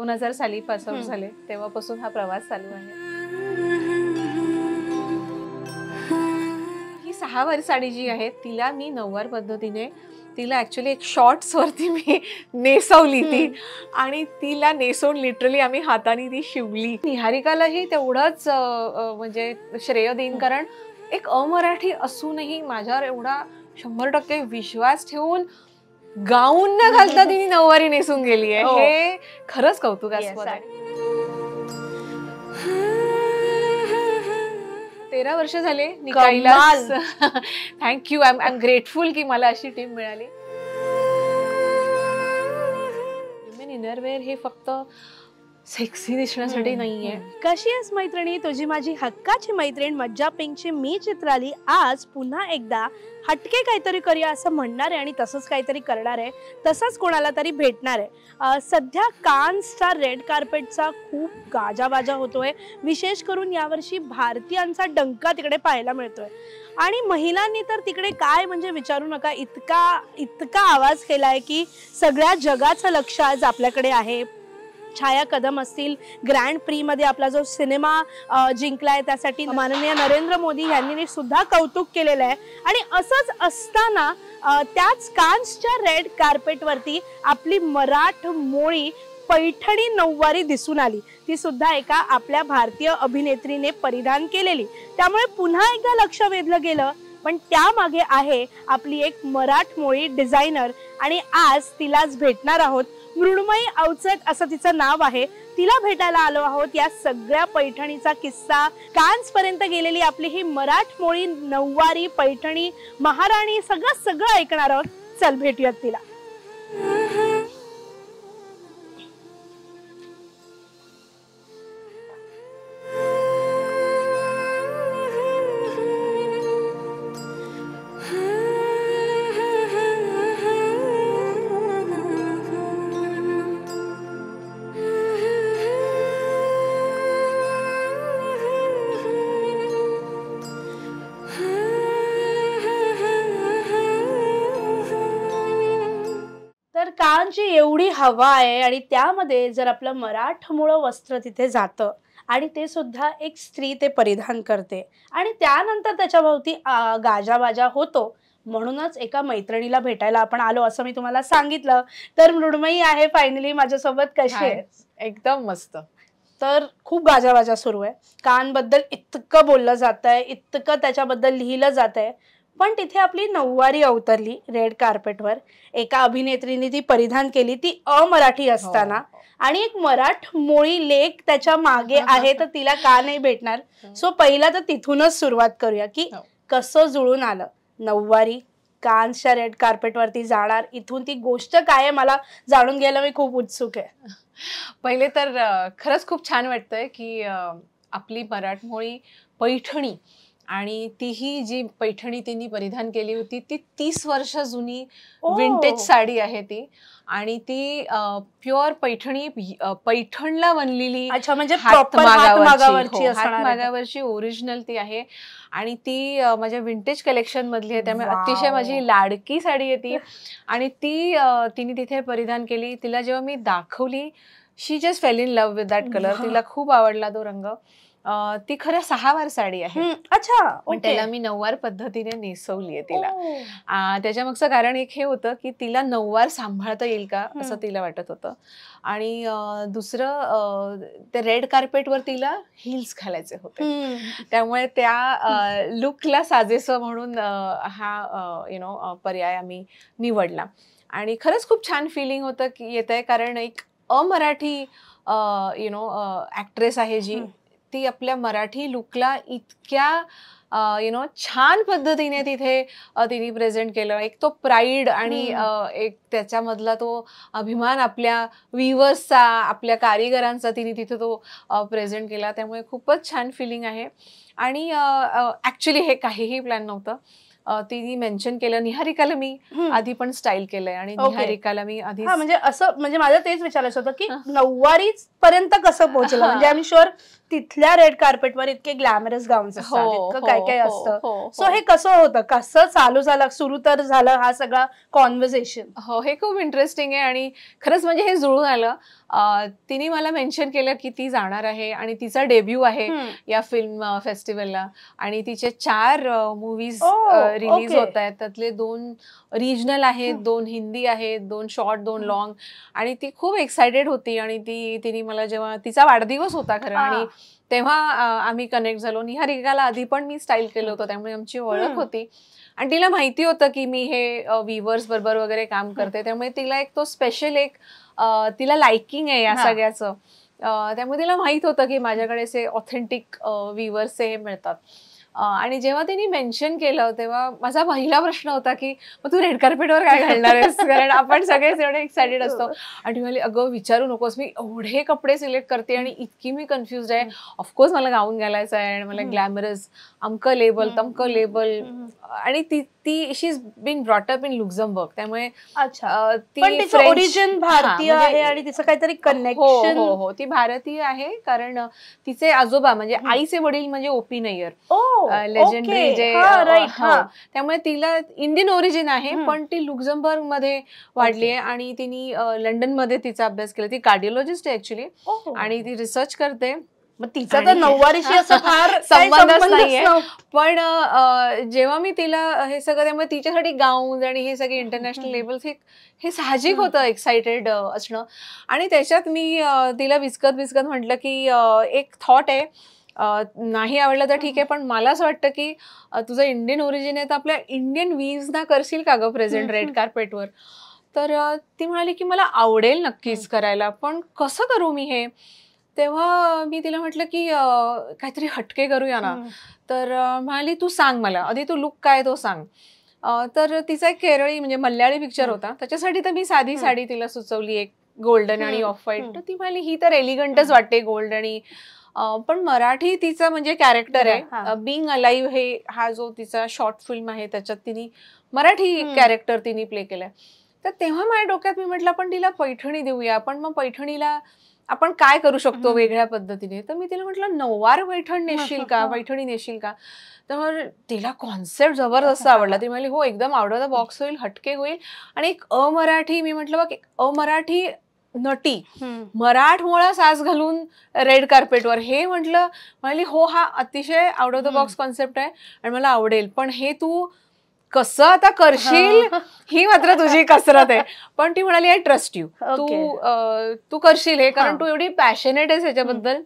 2000 साली pass out झाले तेव्हापासून हा प्रवास चालू आहे. ही 6 वारी साडी जी आहे तिला मी नऊवार पद्धतीने तिला ऍक्च्युली एक शॉर्ट्स वरती मी नेसवली ती आणि तिला नेसवून लिटरली आम्ही हाताने ती शिवली. निहारिकालाही तेवढंच म्हणजे श्रेय देईन, कारण एक अमराठी असूनही माझ्यावर एवढा 100% विश्वास ठेवून गाऊन न घालता तिने नऊवारी नेसून गेली आहे. हे खरंच कौतुकास्पद आहे. 13 वर्ष झाले निकाईला. थँक्यू. आय एम ग्रेटफुल की मला अशी टीम मिळाली. विमेन इनरवेअर हे फक्त सेक्सी दिसण्यासाठी नाहीये. कशी आहेस मैत्रिणी? तुझी माझी हक्काची मैत्रीण मज्जा पिंकची मी चित्राली आज पुन्हा एकदा हटके काहीतरी करूया असं म्हणणार आहे आणि तसंच काहीतरी करणार आहे. तसंच कोणाला तरी भेटणार आहे. सध्या कान्सच्या रेड कार्पेटचा खूप गाजावाजा होतोय. विशेष करून यावर्षी भारतीयांचा डंका तिकडे पाहायला मिळतोय आणि महिलांनी तर तिकडे काय म्हणजे विचारू नका, इतका आवाज केलाय की सगळ्या जगाचं लक्ष आज आपल्याकडे आहे. छाया कदम असतील, ग्रँड प्री मध्ये आपला जो सिनेमा जिंकलाय त्यासाठी माननीय नरेंद्र मोदी यांनी सुद्धा कौतुक केलेलं आहे. आणि असंच असताना त्याच कान्सच्या रेड कार्पेट वरती आपली मराठमोळी पैठणी नऊवारी दिसून आली. ती सुद्धा एका आपल्या भारतीय अभिनेत्रीने परिधान केलेली. त्यामुळे पुन्हा एकदा लक्ष वेधलं गेलं. पण त्यामागे आहे आपली एक मराठमोळी डिझायनर आणि आज तिलाच भेटणार आहोत. मृण्मयी अवचट असं तिचं नाव आहे. तिला भेटायला आलो आहोत. या सगळ्या पैठणीचा किस्सा, कान्स पर्यंत गेलेली आपली ही मराठमोळी नऊवारी पैठणी महाराणी सगळं ऐकणार आहोत. चल भेटूयात तिला. कानची एवढी हवा आहे आणि त्यामध्ये जर आपलं मराठमोळं वस्त्र तिथे जातं आणि ते सुद्धा एक स्त्री ते परिधान करते आणि त्यानंतर त्याच्या भोवती गाजावाजा होतो. म्हणूनच एका मैत्रिणीला भेटायला आपण आलो असं मी तुम्हाला सांगितलं. तर मृण्मयी आहे फायनली माझ्यासोबत. कशी आहे? एकदम मस्त. तर खूप गाजावाजा सुरू आहे. कानबद्दल इतकं बोललं जातंय, इतकं त्याच्याबद्दल लिहिलं जातंय. पण तिथे आपली नऊवारी अवतरली रेड कार्पेटवर. एका अभिनेत्रीने ती परिधान केली, ती अमराठी असताना. आणि एक मराठमोळी लेक त्याच्या मागे आहे, तर तिला का नाही भेटणार? सो पहिला तर तिथूनच सुरुवात करूया की कसं जुळून आलं नऊवारी कान्सच्या रेड कार्पेटवरती जाणार. इथून ती गोष्ट काय आहे मला जाणून घ्यायला मी खूप उत्सुक आहे. पहिले तर खरंच खूप छान वाटतंय की आपली मराठमोळी पैठणी आणि तीही जी पैठणी तिने परिधान केली होती ती 30 वर्ष जुनी विंटेज साडी आहे ती. आणि ती प्युअर पैठणी, पैठणला बनलेली, अच्छा म्हणजे हातमागावरची ओरिजिनल ती आहे. आणि ती माझ्या विंटेज कलेक्शन मधली आहे, त्यामुळे अतिशय माझी लाडकी साडी आहे ती. आणि ती तिने तिथे परिधान केली. तिला जेव्हा मी दाखवली, she just fell in love with that colour. तिला खूप आवडला तो रंग. ती खरं 6 वार साडी आहे. अच्छा. पण त्याला मी नऊवार पद्धतीने नेसवलीये तिला. त्याच्या मागचं कारण एक हे होतं की तिला नऊवार सांभाळता येईल का असं तिला वाटत होतं. आणि दुसरं ते रेड कार्पेटवर तिला हिल्स घालायचे होते, त्यामुळे त्या लुकला साजेसं म्हणून हा पर्याय आम्ही निवडला. आणि खरंच खूप छान फिलिंग होतं की येत आहे, कारण एक अमराठी ऍक्ट्रेस आहे जी ती आपल्या मराठी लुकला इतक्या छान पद्धतीने तिथे तिने प्रेझेंट केलं. एक तो प्राईड आणि एक त्याच्यामधला तो अभिमान आपल्या व्हीवर्सचा, आपल्या कारिगरांचा तिने तिथे तो प्रेझेंट केला. त्यामुळे खूपच छान फिलिंग आहे. आणि ऍक्च्युली हे काहीही प्लॅन नव्हतं. तिने मेन्शन केलं. निहारिकाला मी आधी पण स्टाईल केलंय आणि निहारिकाला मी आधी म्हणजे असं म्हणजे माझं तेच विचारायचं होतं की नऊवारीच पर्यंत कसं पोहोचलं? म्हणजे आय एम शुअर तिथल्या रेड कार्पेटवर इतके ग्लॅमरस गाऊन्स असतात, इतकं काय काय असतं. सो हे कसं होतं, कसं चालू झालं, सुरू तर झालं हा सगळा कॉन्व्हर्सेशन? हो, हे खूप इंटरेस्टिंग आहे आणि खरंच म्हणजे हे जुळून आलं. तिने मला मेन्शन केलं की ती जाणार आहे आणि तिचा डेब्यू आहे या फिल्म फेस्टिवलला आणि तिचे 4 मूवीज रिलीज होत आहेत. त्यातले 2 रिजनल आहेत, 2 हिंदी आहेत, 2 शॉर्ट, 2 लॉंग आणि ती खूप एक्सायटेड होती आणि तिने मला जेव्हा तिचा वाढदिवस होता खरं आणि तेव्हा आम्ही कनेक्ट झालो. निहारिकाला आधी पण मी स्टाईल केलं होतं त्यामुळे आमची ओळख होती आणि तिला माहिती होतं की मी हे व्हीवर्स बरोबर वगैरे काम करते त्यामुळे तिला एक तो स्पेशल एक तिला लाइकिंग आहे या सगळ्याचं. त्यामुळे तिला माहित होतं की माझ्याकडे असे ऑथेंटिक व्हीवर्सचे हे मिळतात. आणि जेव्हा तिने मेन्शन केलं तेव्हा माझा पहिला प्रश्न होता की मग तू रेड कार्पेटवर काय घालणार आहेस, कारण आपण सगळेच एवढे एक्सायटेड असतो. आणि ती म्हणली अगं विचारू नकोस, मी एवढे कपडे सिलेक्ट करते आणि इतकी मी कन्फ्युज आहे. ऑफकोर्स मला गाऊन घालायचा आहे आणि मला ग्लॅमरस अमकं लेबल तमकं लेबल आणि ती she is been brought up in Luxembourg त्यामुळे ती ओरिजिन भारतीय आहे आणि तिचं काहीतरी कनेक्शन. हो, ती भारतीय आहे कारण तिचे आजोबा म्हणजे आईचे वडील म्हणजे ओपी नय्यर, लेजेंडरी जे, त्यामुळे तिला इंडियन ओरिजिन आहे पण ती लुक्झमबर्ग मध्ये वाढली आहे आणि तिने लंडन मध्ये तिचा अभ्यास केला. ती कार्डिओलॉजिस्ट आहे ऍक्च्युली आणि ती रिसर्च करते. मग तिचा तर नऊवारीशी असं फार संबंधच नाहीये. पण जेव्हा मी तिला हे सगळं त्यामुळे तिच्यासाठी गाऊन आणि हे सगळे इंटरनॅशनल लेबल्स हे साहजिक होतं एक्सायटेड असणं. आणि त्याच्यात मी तिला विचकत म्हटलं की एक थॉट आहे, नाही आवडलं तर ठीक आहे पण मला असं वाटतं की तुझं इंडियन ओरिजिन आहे तर आपल्या इंडियन व्हीव्स ना करशील का गं प्रेझेंट रेड कार्पेटवर. तर ती म्हणाली की मला आवडेल नक्कीच करायला पण कसं करू मी हे. तेव्हा मी तिला म्हटलं की काहीतरी हटके करूया ना. तर म्हणाली तू सांग मला आधी, तू लुक काय तो सांग. तर तिचा एक केरळी म्हणजे मल्याळी पिक्चर होता त्याच्यासाठी तर मी साधी साडी तिला सुचवली, एक गोल्डन आणि ऑफ व्हाईट. तर ती म्हणाली ही तर एलिगंटच वाटते गोल्ड आणि पण मराठी तिचं म्हणजे कॅरेक्टर आहे. बिंग अलाइव्ह हा जो तिचा शॉर्ट फिल्म आहे त्याच्यात तिने मराठी कॅरेक्टर तिने प्ले केलाय. तर तेव्हा माझ्या डोक्यात मी म्हटलं पण तिला पैठणी देऊया, पण मग पैठणीला आपण काय करू शकतो वेगळ्या पद्धतीने. तर मी तिला म्हटलं नऊवार पैठणी नेशील का. तर तिला कॉन्सेप्ट जबरदस्त आवडला. ती म्हणाली हो एकदम आउट ऑफ द बॉक्स होईल, हटके होईल आणि एक अमराठी, मी म्हटलं बघ अमराठी नटी मराठमोळा साज घालून रेड कार्पेटवर, हे म्हटलं. म्हणाली हो हा अतिशय out of the box concept आहे आणि मला आवडेल पण हे तू कसं आता करशील ही मात्र तुझी कसरत आहे. पण ती म्हणाली आय ट्रस्ट यू, तू करशील हे कारण तू एवढी पॅशनेट आहेस ह्याच्याबद्दल.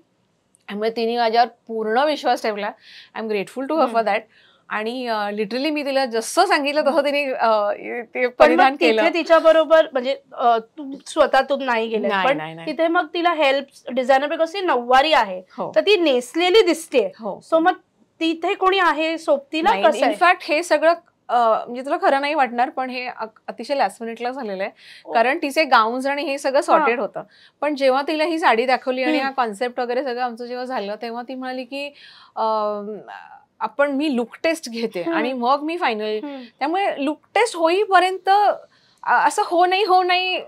त्यामुळे तिने माझ्यावर पूर्ण विश्वास ठेवला. I am grateful to her for that. आणि लिटरली मी तिला जसं सांगितलं तसं तिने परिधान केलं. तिच्या बरोबर म्हणजे स्वतःतून नाही गेले पण तिथे मग तिला हेल्प डिझायनर बिकॉज ती नऊवारी आहे तर ती नेसलेली दिसते. सो मग तिथे कोणी आहे सोबतीला? इनफॅक्ट हे सगळं म्हणजे तुला खरं नाही वाटणार पण हे अतिशय लास्ट मिनिटला झालेलं आहे कारण तिचे गाऊन्स आणि हे सगळं सॉर्टेड होतं. पण जेव्हा तिला ही साडी दाखवली आणि हा कॉन्सेप्ट वगैरे सगळं आमचं जेव्हा झालं तेव्हा ती म्हणाली की मी लुक टेस्ट घेते आणि मग मी फायनल. त्यामुळे लुक टेस्ट होईपर्यंत असं हो नाही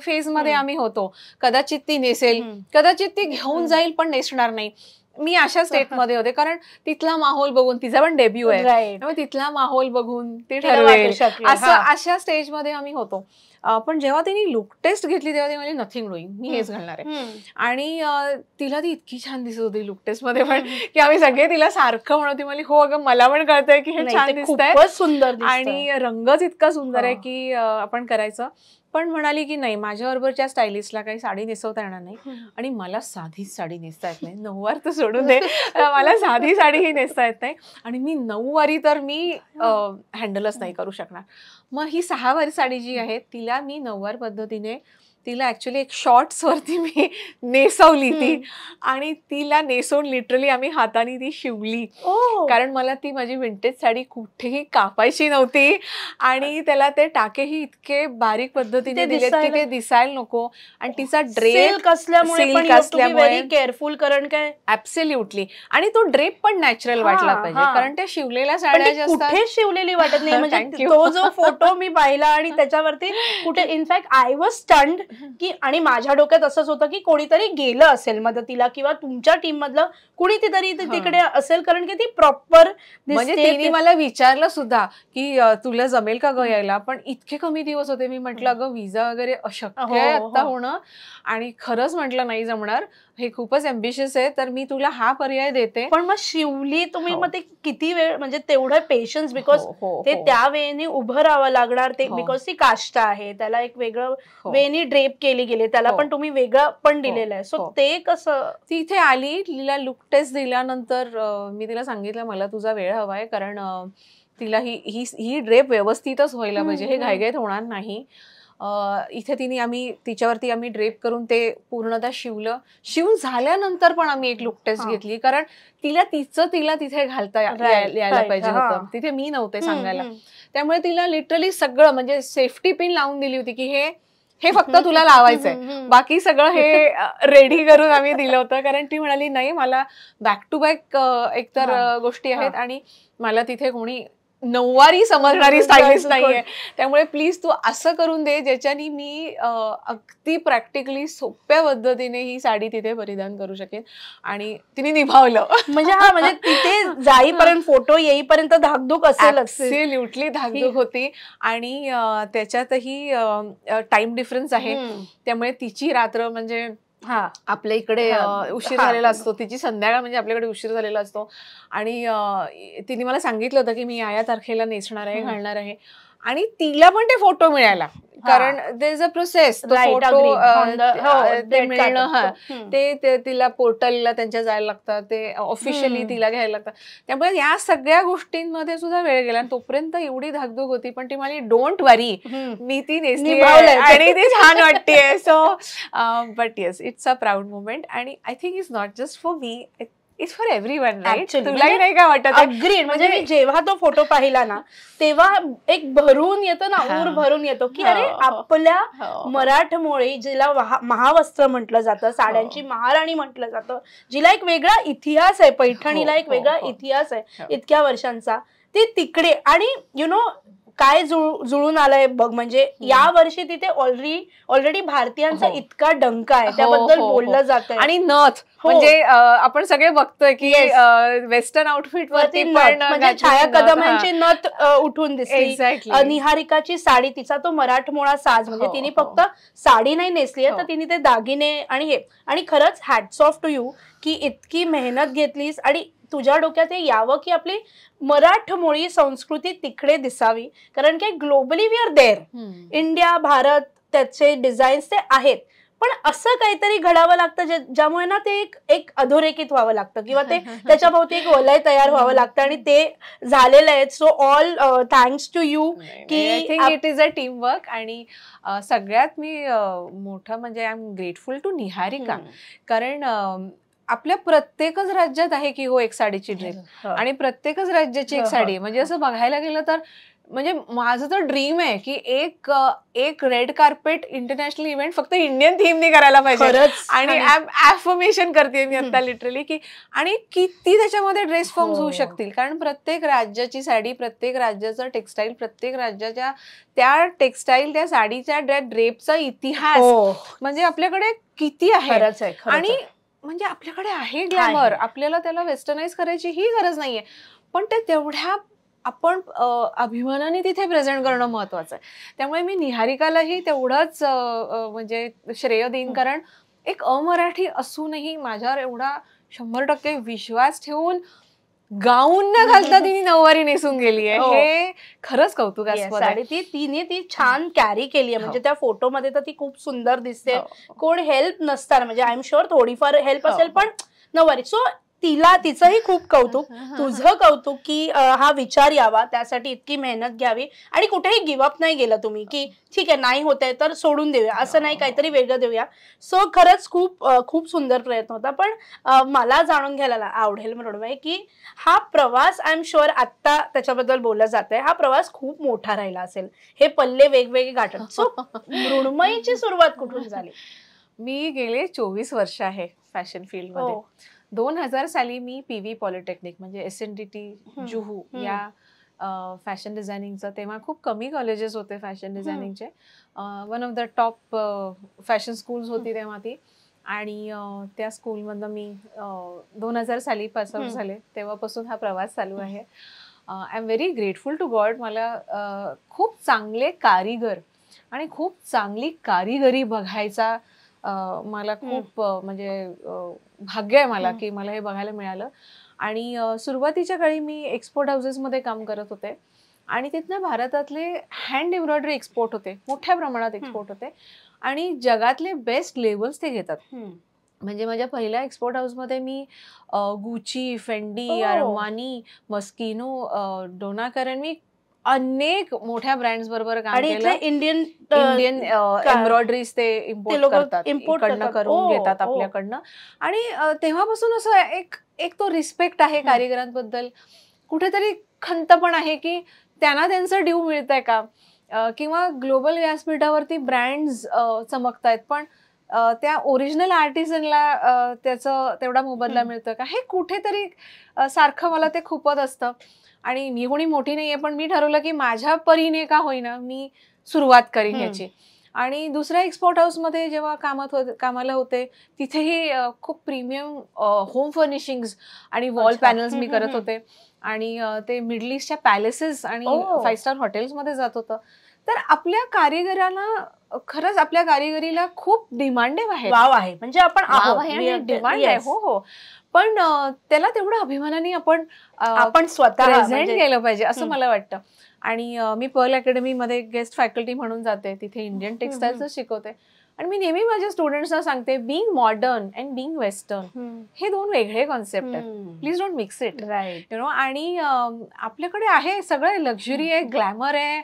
फेज मध्ये आम्ही होतो. कदाचित ती नेसेल, कदाचित ती घेऊन जाईल पण नेसणार नाही. मी अशा स्टेटमध्ये होते कारण तिथला माहोल बघून, तिचा पण डेब्यू आहे त्यामुळे तिथला माहोल बघून ती ठरवेल असं अशा स्टेजमध्ये आम्ही होतो. पण जेव्हा तिने लुक टेस्ट घेतली तेव्हा ती म्हणजे नथिंग डुईंग, मी हेच घालणार आहे. आणि तिला ती इतकी छान दिसत होती लुक टेस्ट मध्ये पण की आम्ही सगळे तिला सारखं म्हणत होती हो अगं मला पण कळतंय की हे छान दिसतंय सुंदर आणि रंगच इतका सुंदर आहे की आपण करायचं. पण म्हणाली की नाही माझ्याबरोबरच्या स्टायलिस्टला काही साडी नेसवता येणार नाही आणि मला साधीच साडी नेसता येत नाही. नऊवार तर सोडून दे, मला साधी साडी ही नेसता येत नाही आणि मी नऊवारी तर मी हँडलच नाही करू शकणार. मग ही 6 वारी साडी जी आहे तिला मी नऊवार पद्धतीने तिला ऍक्च्युली एक शॉर्ट्स वरती मी नेसवली ती आणि तिला नेसवून लिटरली आम्ही हाताने ती शिवली कारण मला ती माझी विंटेज साडी कुठेही कापायची नव्हती आणि त्याला ते टाकेही इतके बारीक पद्धतीने दिलेत की ते दिसायला नको. आणि तिचा ड्रेप असल्यामुळे केअरफुल कारण काय ऍब्सोल्युटली आणि तो ड्रेप पण नॅचरल वाटला पाहिजे कारण त्या शिवलेल्या साड्या ज्या असतात कुठे शिवलेली वाटत नाही. म्हणजे तो जो फोटो मी पाहिला आणि त्याच्यावरती कुठे इनफॅक्ट आय वॉज स्टन्ड की आणि माझ्या डोक्यात असंच होतं की कोणीतरी गेलं असेल मदतीला किंवा तुमच्या टीम मधलं कुणीतरी तिकडे असेल, कारण की ती प्रॉपर म्हणजे तिने मला विचारलं सुद्धा की तुला जमेल का ग यायला, पण इतके कमी दिवस होते. मी म्हटलं अगं विजा वगैरे अशक्य आहे आता होणं, आणि खरंच म्हटलं नाही जमणार, हे खूपच एम्बिशियस आहे, तर मी तुला हा पर्याय देते. पण मग शिवली तुम्ही, मग ते किती वेळ, म्हणजे तेवढं पेशन्स, बिकॉज ते त्या वेळेने उभं राहावं लागणार, ते बिकॉज ती काष्टा आहे, त्याला एक वेगळं वेनी ड्रेप केली गेली, त्याला पण तुम्ही वेगळं पण दिलेलं आहे. सो ते कसं? ती इथे आली, तिला लुक टेस्ट दिल्यानंतर मी तिला सांगितलं मला तुझा वेळ हवाय, कारण तिला ही ड्रेप व्यवस्थितच व्हायला पाहिजे, हे घाईघाईत होणार नाही. इथे तिच्यावरती आम्ही ड्रेप करून ते पूर्णतः शिवलं. शिवून झाल्यानंतर पण आम्ही एक लुक टेस्ट घेतली, कारण तिला तिथे घालता यायला पाहिजे होतं. तिथे मी नव्हते सांगायला, त्यामुळे तिला लिटरली सगळं म्हणजे सेफ्टी पिन लावून दिली होती की हे फक्त तुला लावायचंय, बाकी सगळं हे रेडी करून आम्ही दिलं होतं. कारण ती म्हणाली नाही, मला बॅक टू बॅक एकतर गोष्टी आहेत आणि मला तिथे कोणी नऊवारी समजणारी स्टायलिस्ट नाहीये, त्यामुळे प्लीज तू असं करून दे ज्याच्यानी मी अगदी प्रॅक्टिकली सोप्या पद्धतीने ही साडी तिथे परिधान करू शकेन. आणि तिने निभावलं. म्हणजे तिथे जाईपर्यंत, फोटो येईपर्यंत धाकधूक असेल. ऍब्सोल्युटली धाकधूक होती. आणि त्याच्यातही टाइम डिफरन्स आहे, त्यामुळे तिची रात्र म्हणजे आपल्या इकडे उशीर झालेला असतो, तिची संध्याकाळ म्हणजे आपल्याकडे उशीर झालेला असतो. आणि तिने मला सांगितलं होतं की मी या तारखेला नेसणार आहे, घालणार आहे, आणि तिला पण ते फोटो मिळायला, कारण there is a process. Photo ते मिळणं, ते तिला पोर्टलला त्यांच्या जायला लागतं, ते ऑफिशियली तिला घ्यायला लागतं, त्यामुळे या सगळ्या गोष्टींमध्ये सुद्धा वेळ गेला. आणि तोपर्यंत एवढी धाकधूक होती, पण ती मला डोंट वरी, मी ती नेसली आणि ती छान वाटतेय. So but yes, it's a proud moment, आणि I think it's not just for me, it's for everyone, right? तुलाही नाही का वाटत? अग्रीड. म्हणजे मी जेव्हा तो फोटो पाहिला ना, तेव्हा एक भरून येतो ना, ऊर भरून येतो की अरे आपल्या मराठमोळी, जिला महावस्त्र म्हटलं जातं, साड्यांची महाराणी म्हटलं जातं, जिला एक वेगळा इतिहास आहे, पैठणीला एक वेगळा इतिहास आहे इतक्या वर्षांचा, ती तिकडे. आणि यु नो काय जुळून आलंय बघ, म्हणजे या वर्षी तिथे ऑलरेडी भारतीयांचा इतका डंका आहे, त्याबद्दल बोललं जातंय. आणि नथ म्हणजे आपण सगळे बघतोय की वेस्टर्न आउटफिट वरती म्हणजे छाया कदम यांची नथ उठून दिसली. निहारिकाची साडी, तिचा तो मराठमोळा साज, म्हणजे तिने फक्त साडी नाही नेसली आहे, तर तिने ते दागिने आणि खरंच हॅट्स ऑफ टू यू की इतकी मेहनत घेतलीस, आणि तुझ्या डोक्यात हे यावं की आपली मराठमोळी संस्कृती तिकडे दिसावी, कारण की globally we are there, India, Bharat, त्याचे डिझाईन्स ते आहेत, पण असं काहीतरी घडावं लागतं ज्यामुळे ना ते एक अधोरेखित व्हावं लागतं, किंवा ते त्याच्या भोवती एक वलय तयार व्हावं लागतं, आणि ते झालेलं आहे. So all thanks to you की it is a team work. आणि सगळ्यात मी मोठं म्हणजे I am grateful to Niharika, कारण आपल्या प्रत्येकच राज्यात आहे की एक साडीची ड्रेप, आणि प्रत्येकच राज्याची एक साडी. म्हणजे असं बघायला गेलं तर म्हणजे माझं तर ड्रीम आहे की एक रेड कार्पेट इंटरनॅशनल इव्हेंट फक्त इंडियन थीमने करायला पाहिजे. आणि ॲफर्मेशन करते मी आता लिटरली की, आणि किती त्याच्यामध्ये ड्रेस फॉर्म्स होऊ शकतील, कारण प्रत्येक राज्याची साडी, प्रत्येक राज्याचं टेक्स्टाईल, प्रत्येक राज्याच्या त्या टेक्स्टाईल, त्या साडीच्या ड्रेपचा इतिहास म्हणजे आपल्याकडे किती आहे. आणि म्हणजे आपल्याकडे आहे ग्लॅमर, आपल्याला त्याला वेस्टर्नाइज करायची ही गरज नाहीये, पण ते तेवढ्या आपण अभिमानाने तिथे प्रेझेंट करणं महत्वाचं आहे. त्यामुळे मी निहारिकालाही तेवढंच म्हणजे श्रेय देईन, कारण एक अमराठी असूनही माझ्यावर एवढा 100% विश्वास ठेवून गाऊन न घालता तिने नऊवारी नेसून गेली आहे, हे खरंच कौतुकास्पद आहे. तिने ती छान कॅरी केली आहे, म्हणजे त्या फोटोमध्ये तर ती खूप सुंदर दिसते. कोण हेल्प नसताना, म्हणजे आय एम शुअर थोडीफार हेल्प असेल, पण नऊवारी. सो तिचंही खूप कौतुक, तुझं कौतुक की हा विचार यावा, त्यासाठी इतकी मेहनत घ्यावी, आणि कुठेही गिव्हअप नाही गेलं तुम्ही की ठीक आहे नाही होत आहे तर सोडून देऊया, असं नाही, काहीतरी वेगळं देऊया. सो खरंच खूप सुंदर प्रयत्न होता. पण मला जाणून घ्यायला आवडेल मृण्मयी की हा प्रवास, आय एम शुअर आत्ता त्याच्याबद्दल बोललं जात आहे, हा प्रवास खूप मोठा राहिला असेल, हे पल्ले वेगवेगळे गाठत. सो मृण्मयीची सुरुवात कुठून झाली? मी गेले 24 वर्ष आहे फॅशन फील्डमध्ये. 2000 साली मी PV पॉलिटेक्निक म्हणजे SNDT जुहू या फॅशन डिझायनिंगचं. तेव्हा खूप कमी कॉलेजेस होते फॅशन डिझायनिंगचे. One of the top fashion schools होती तेव्हा ती. आणि त्या स्कूलमधनं मी 2000 साली पासआउट झाले. तेव्हापासून हा प्रवास चालू आहे. I am very grateful to God. मला खूप चांगले कारिगर आणि खूप चांगली कारिगरी बघायचा मला खूप म्हणजे भाग्य आहे मला की मला हे बघायला मिळालं. आणि सुरुवातीच्या काळी मी एक्सपोर्ट हाऊसेसमध्ये काम करत होते आणि तिथनं भारतातले हँड एम्ब्रॉयडरी एक्सपोर्ट होते, मोठ्या प्रमाणात एक्सपोर्ट होते आणि जगातले बेस्ट लेबल्स ते घेतात. म्हणजे माझ्या पहिल्या एक्सपोर्ट हाऊसमध्ये मी गुची, फेंडी, अरमानी, मस्किनो, डोनाकरन, मी अनेक मोठ्या ब्रँड्स बरोबर काम केलं. इंडियन एम्ब्रॉयडरीज ते इम्पोर्ट करतात, इकडनं करून घेतात आपल्याकडनं. आणि तेव्हापासून असं एक तो रिस्पेक्ट आहे कारिगरांबद्दल. कुठेतरी खंत पण आहे की त्यांना त्यांचं ड्यू मिळतंय का, किंवा ग्लोबल व्यासपीठावरती ब्रँड्स चमकतायत पण त्या ओरिजिनल आर्टिझनला त्याचं तेवढा मोबदला मिळतोय का, हे कुठेतरी सारखं मला ते खूपच असतं. आणि मी कोणी मोठी नाहीये पण मी ठरवलं की माझ्या परीने का होईना मी सुरुवात करीन ह्याची. आणि दुसऱ्या एक्सपोर्ट हाऊसमध्ये जेव्हा कामाला होते तिथेही खूप प्रीमियम होम फर्निशिंग्स आणि वॉल पॅनल्स मी करत होते. आणि ते मिडल ईस्टच्या पॅलेसेस आणि 5 स्टार हॉटेल्समध्ये जात होतं. तर आपल्या कारिगरांना खरंच आपल्या कारिगरीला खूप डिमांड आहे, वाव आहे. म्हणजे आपण डिमांड आहे. हो हो. पण त्याला तेवढं अभिमानाने आपण स्वतः प्रेझेंट केलं पाहिजे असं मला वाटतं. आणि मी पर्ल अकॅडमीमध्ये गेस्ट फॅकल्टी म्हणून जाते, तिथे इंडियन टेक्सटाईल्सच शिकवते. आणि मी नेहमी माझ्या स्टुडंट्सना सांगते, being modern and being western हे 2 वेगळे कॉन्सेप्ट आहेत. Please don't mix it, you know. आणि आपल्याकडे आहे सगळं, लक्झरी आहे, ग्लॅमर आहे,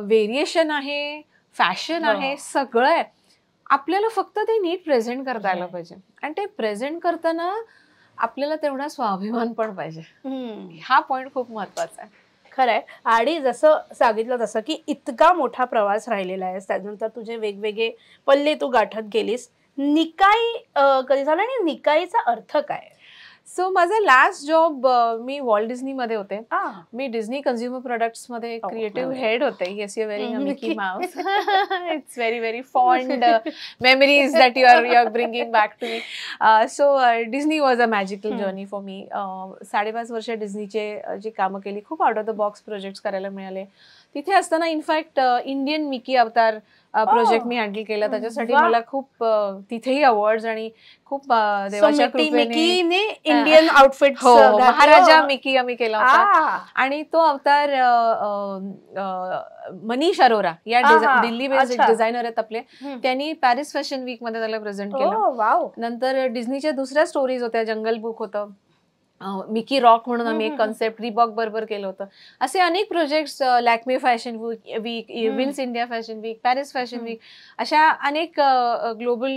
व्हेरिएशन आहे, फॅशन आहे, सगळं आहे. आपल्याला फक्त ते नीट प्रेझेंट करता आलं पाहिजे. आणि ते प्रेझेंट करताना आपल्याला तेवढा स्वाभिमान पण पाहिजे. हा पॉइंट खूप महत्वाचा आहे. खरंय. आणि जसं सांगितलं तसं की इतका मोठा प्रवास राहिलेला आहे, त्यानंतर तुझे वेगवेगळे पल्ले तू गाठत गेलीस. निकाई कधी झाला आणि निकाईचा अर्थ काय? सो माझा लास्ट जॉब मी वॉल्ट डिझनीमध्ये होते. मी डिझनी कन्झ्युमर प्रोडक्ट्स मध्ये क्रिएटिव्ह हेड होते. Yes, you are wearing a Mickey Mouse. It's very very fond memories that you are bringing back to me. So Disney was a magical journey for me. 5.5 वर्ष डिझनीचे जी कामं केली, खूप out of the box projects करायला मिळाले. तिथे असताना in fact Indian Mickey avatar project मी हँडल केला. त्याच्यासाठी मला खूप तिथेही अवॉर्ड्स आणि खूप देवाच्या कृपेने इंडियन आउटफिट, महाराजा मिकी आम्ही केला होता. आणि तो अवतार मनीष अरोरा या दिल्ली बेस्ड डिझायनर आहेत आपले, त्यांनी पॅरिस फॅशन वीक मध्ये त्याला प्रेझेंट केलं. नंतर डिझनीच्या दुसऱ्या स्टोरीज होत्या, जंगल बुक होतं, मिकी रॉक म्हणून आम्ही एक कॉन्सेप्ट रिबॉक बरोबर केलं होतं. असे अनेक projects, Lakme fashion week, Wills India fashion week, Paris fashion week, अशा अनेक ग्लोबल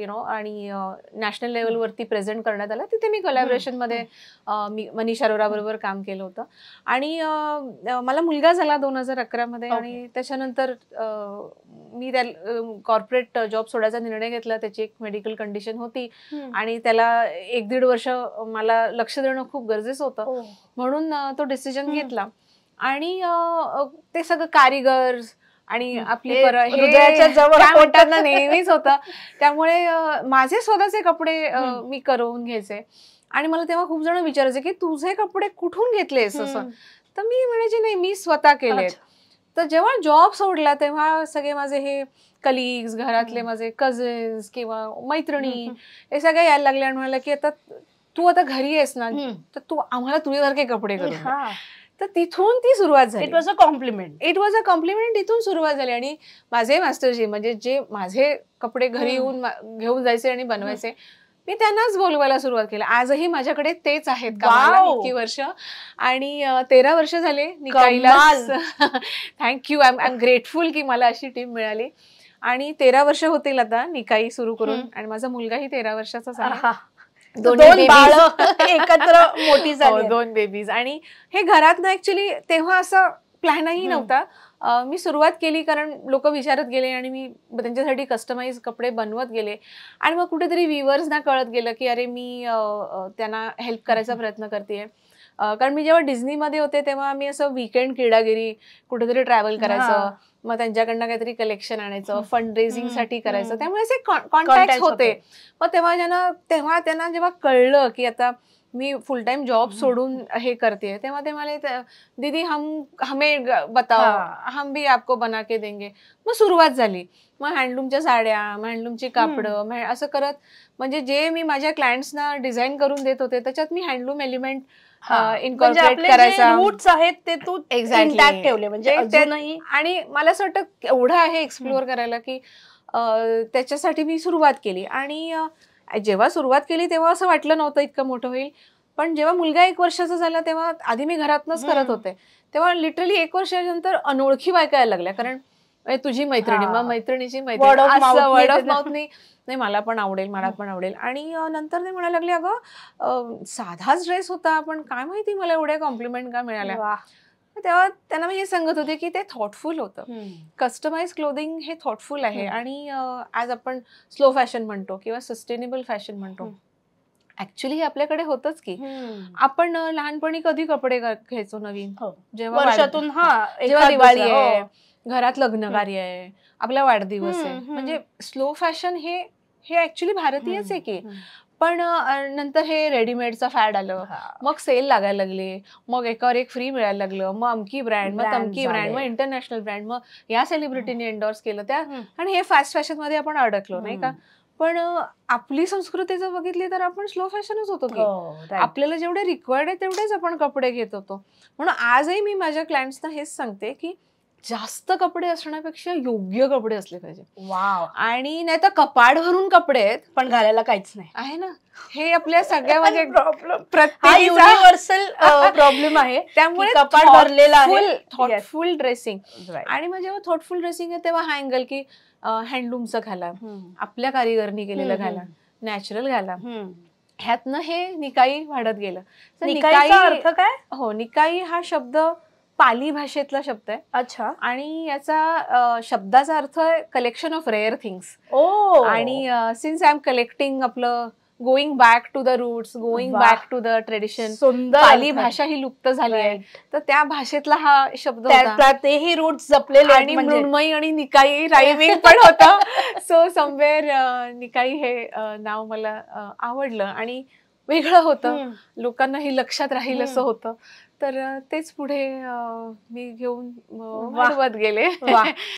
यु नो आणि नॅशनल लेवलवरती प्रेझेंट करण्यात आलं. तिथे मी कोलॅबरेशनमध्ये मनीष अरोरा बरोबर काम केलं होतं. आणि मला मुलगा झाला 2011 मध्ये. आणि त्याच्यानंतर मी त्या कॉर्पोरेट जॉब सोडायचा निर्णय घेतला. त्याची एक मेडिकल कंडिशन होती आणि त्याला 1-1.5 वर्ष मला लक्ष देणं खूप गरजेचं होतं, म्हणून तो डिसिजन घेतला. आणि ते सगळं कारिगर आणि आपली म्हणतात ना नेहमीच होतं. त्यामुळे माझे स्वतःचे कपडे मी करवून घ्यायचे. आणि मला तेव्हा खूप जण विचारायचे की तुझे कपडे कुठून घेतलेस असं. तर मी म्हणायचे नाही, मी स्वतः केले. तर जेव्हा जॉब सोडला तेव्हा सगळे माझे हे कलिग्स, घरातले माझे कझिन्स किंवा मैत्रिणी हे सगळे यायला लागले आणि म्हणाले की आता तू आता घरी आहेस ना, तर तू आम्हाला तुझ्यासारखे कपडे करून. तर तिथून ती सुरुवात झाली. It was a compliment. तिथून सुरुवात झाली. आणि माझे मास्टरजी म्हणजे जे माझे कपडे घरी येऊन घेऊन जायचे आणि बनवायचे, मी त्यांनाच बोलवायला सुरुवात केली. आजही माझ्याकडे तेच आहेत कामाला इतकी वर्ष. आणि 13 वर्ष झाले निकाईला. थँक्यू. आय एम ग्रेटफुल की मला अशी टीम मिळाली. आणि 13 वर्ष होतील आता निकाई सुरू करून. आणि माझा मुलगाही 13 वर्षाचाच आहे. 2 बाळं एकत्र मोठी झाली. 2 बेबीज. आणि हे घरात ना ऍक्च्युली तेव्हा असं प्लॅनही नव्हता. मी सुरुवात केली कारण लोक विचारत गेले आणि मी त्यांच्यासाठी कस्टमाइज कपडे बनवत गेले. आणि मग कुठेतरी व्ह्युअर्सना कळत गेलं की अरे मी त्यांना हेल्प करायचा प्रयत्न करते. कारण मी जेव्हा डिझनीमध्ये होते तेव्हा आम्ही असं वीकेंड क्रीडागिरी कुठेतरी ट्रॅव्हल करायचं, मग त्यांच्याकडनं काहीतरी कलेक्शन आणायचं, फंड रेझिंग साठी करायचं, त्यामुळे असे कॉन्टॅक्ट होते. मग तेव्हा त्यांना जेव्हा कळलं की आता मी फुल टाइम जॉब सोडून हे करते, तेव्हा ते मला दीदी हमें बताओ, हम भी आपको बना के देंगे. मग सुरुवात झाली. मग हँडलूमच्या साड्या, हँडलूमची कापडं, असं करत म्हणजे जे मी माझ्या क्लायंट्सना डिझाईन करून देत होते त्याच्यात मी हँडलूम एलिमेंट इनकॉर्पोरेट करायचा. रूट्स आहेत ते तू इंटॅक्ट ठेवले म्हणजे. आणि मला असं वाटतं एवढं आहे एक्सप्लोअर करायला की त्याच्यासाठी मी सुरुवात केली. आणि जेव्हा सुरुवात केली तेव्हा असं वाटलं नव्हतं इतकं मोठं होईल, पण जेव्हा मुलगा 1 वर्षाचा झाला तेव्हा आधी मी घरातनच करत होते, तेव्हा लिटरली 1 वर्षानंतर अनोळखी बायका यायला लागल्या. कारण तुझी मैत्रिणी, मग मैत्रिणीची मैत्रिणी, वर्ड ऑफ माउथ नाही मला पण आवडेल. आणि नंतर ते म्हणायला लागले, अगं साधाच ड्रेस होता पण काय माहिती मला एवढ्या कॉम्प्लिमेंट का मिळाल्या. तेव्हा त्यांना मी हे सांगत होते की ते थॉटफुल होतं. कस्टमाइज क्लोदिंग हे थॉटफुल आहे. आणि आज आपण स्लो फॅशन म्हणतो किंवा सस्टेनेबल फॅशन म्हणतो, ऍक्च्युली आपल्याकडे होतच की. आपण लहानपणी कधी कपडे घ्यायचो नवीन, जेव्हा वर्षातून जेव्हा दिवाळी आहे, घरात लग्न कार्य आहे, आपला वाढदिवस आहे. म्हणजे स्लो फॅशन हे ऍक्च्युली भारतीयच आहे की. पण नंतर हे रेडीमेडचं फॅड आलं, मग सेल लागायला लागले, मग एकावर एक फ्री मिळायला लागलं, मग अमकी ब्रँड, मग तमकी ब्रँड, मग इंटरनॅशनल ब्रँड, मग या सेलिब्रिटीने एंडोर्स केलं त्या. आणि हे फास्ट फॅशन मध्ये आपण अडकलो नाही का. पण आपली संस्कृती जर बघितली तर आपण स्लो फॅशनच होतो की. आपल्याला जेवढे रिक्वायर्ड आहे तेवढेच आपण कपडे घेत होतो. म्हणून आजही मी माझ्या क्लायंट्सना हेच सांगते की जास्त कपडे असण्यापेक्षा योग्य कपडे असले पाहिजे. आणि नाही तर कपाट भरून कपडे आहेत पण घालायला काहीच नाही आहे ना. हे आपल्या सगळ्या म्हणजे युनिव्हर्सल प्रॉब्लेम आहे. त्यामुळे कपाट भरलेला आहे. Thoughtful dressing. आणि मग जेव्हा थॉटफुल ड्रेसिंग आहे तेव्हा हा अँगल की हँडलूमचं घाला, आपल्या कारिगरनी केलेलं घाला, नॅचरल घाला. ह्यातनं हे निकाई वाढत गेलं. निकाईचा अर्थ काय? हो, निकाई हा शब्द पाली भाषेतला शब्द आहे. अच्छा. आणि याचा शब्दाचा अर्थ आहे कलेक्शन ऑफ रेअर थिंग्स. आणि सिन्स आय एम कलेक्टिंग आपलं going back to the roots, going back to the tradition, Pali भाषा ही लुप्त झाली आहे, तर त्या भाषेतला हा शब्द होता. तेही रूट्स जपलेले आणि मृण्मयी आणि निकाई रायमिंग पण होतं. सो समवेअर निकाई हे नाव मला आवडलं आणि वेगळं होतं, लोकांना हे लक्षात राहील असं होतं. तर तेच पुढे मी घेऊन वाढवत गेले.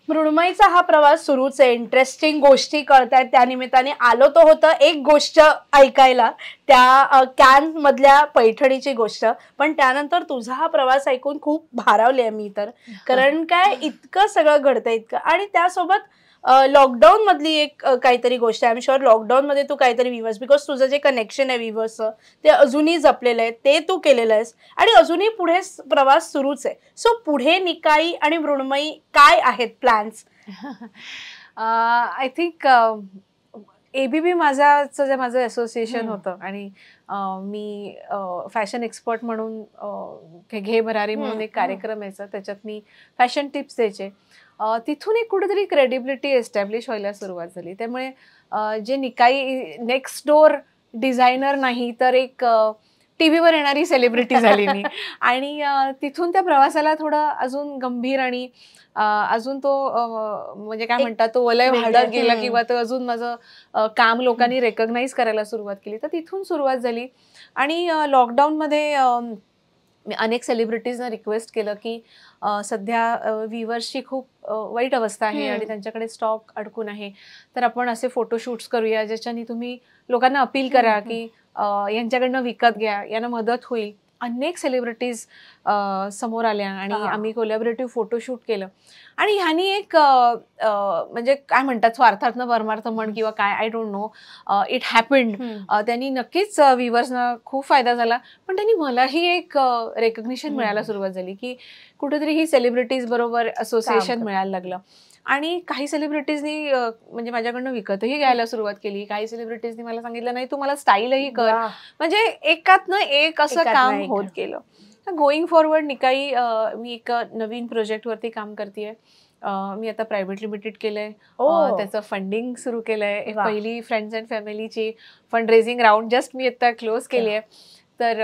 मृण्मयीचा हा प्रवास सुरूच आहे. इंटरेस्टिंग गोष्टी कळतायत. त्या निमित्ताने आलो तो होतं एक गोष्ट ऐकायला, त्या कॅन मधल्या पैठणीची गोष्ट. पण त्यानंतर तुझा हा प्रवास ऐकून खूप भारावले मी तर. कारण काय इतकं सगळं घडतं इतकं. आणि त्यासोबत लॉकडाऊन मधली एक काहीतरी गोष्ट आहे. आय एम शुअर लॉकडाऊन मध्ये तू काहीतरी विवर्स, बिकॉज तुझं जे कनेक्शन आहे विवर्सचं ते अजूनही जपलेलं आहे, ते तू केलेलं आहेस आणि अजूनही पुढे प्रवास सुरूच आहे. सो पुढे निकाई आणि मृण्मयी काय आहेत प्लॅन्स? आय थिंक ABB माझं असोसिएशन होतं आणि मी फॅशन एक्सपर्ट म्हणून घे भरारी म्हणून एक कार्यक्रम यायचा, त्याच्यात मी फॅशन टिप्स द्यायचे. तिथून एक कुठेतरी क्रेडिबिलिटी एस्टॅब्लिश व्हायला सुरुवात झाली. त्यामुळे जे निकाई नेक्स्ट डोअर डिझायनर नाही तर एक टीव्हीवर येणारी सेलिब्रिटी झाली मी. आणि तिथून त्या प्रवासाला थोडं अजून गंभीर आणि अजून तो म्हणजे काय म्हणतात तो वलय वाढत गेला किंवा तो अजून माझं काम लोकांनी रेकग्नाइज करायला सुरुवात केली. तर तिथून सुरुवात झाली. आणि लॉकडाऊनमध्ये मी अनेक सेलिब्रिटीजना रिक्वेस्ट केलं की सध्या व्ह्युअर्सची खूप वाईट अवस्था आहे आणि त्यांच्याकडे स्टॉक अडकून आहे, तर आपण असे फोटोशूट्स करूया ज्याच्यानी तुम्ही लोकांना अपील करा की यांच्याकडनं विकत घ्या, यांना मदत होईल. अनेक सेलिब्रिटीज समोर आल्या आणि आम्ही कोलॅबोरेटिव्ह फोटोशूट केलं. आणि ह्यानी एक म्हणजे काय म्हणतात स्वार्थातनं परमार्थ म्हण किंवा काय, I don't know, it happened. त्यांनी नक्कीच व्ह्युअर्सना खूप फायदा झाला, पण त्यांनी मलाही एक रेकग्निशन मिळायला सुरुवात झाली की कुठेतरी ही सेलिब्रिटीज बरोबर असोसिएशन मिळायला लागलं. आणि काही सेलिब्रिटीजनी म्हणजे माझ्याकडनं विकतही घ्यायला सुरुवात केली. काही सेलिब्रिटीजनी मला सांगितलं नाही तू मला स्टाईलही कर. म्हणजे एकातनं एक असं काम होत गेलं. गोईंग फॉरवर्ड निकाई मी एक नवीन प्रोजेक्टवरती काम करतेय. मी आता प्रायव्हेट लिमिटेड केलंय, त्याचं फंडिंग सुरू केलंय. पहिली फ्रेंड्स अँड फॅमिलीची फंड रेझिंग राऊंड जस्ट मी आता क्लोज केली आहे. तर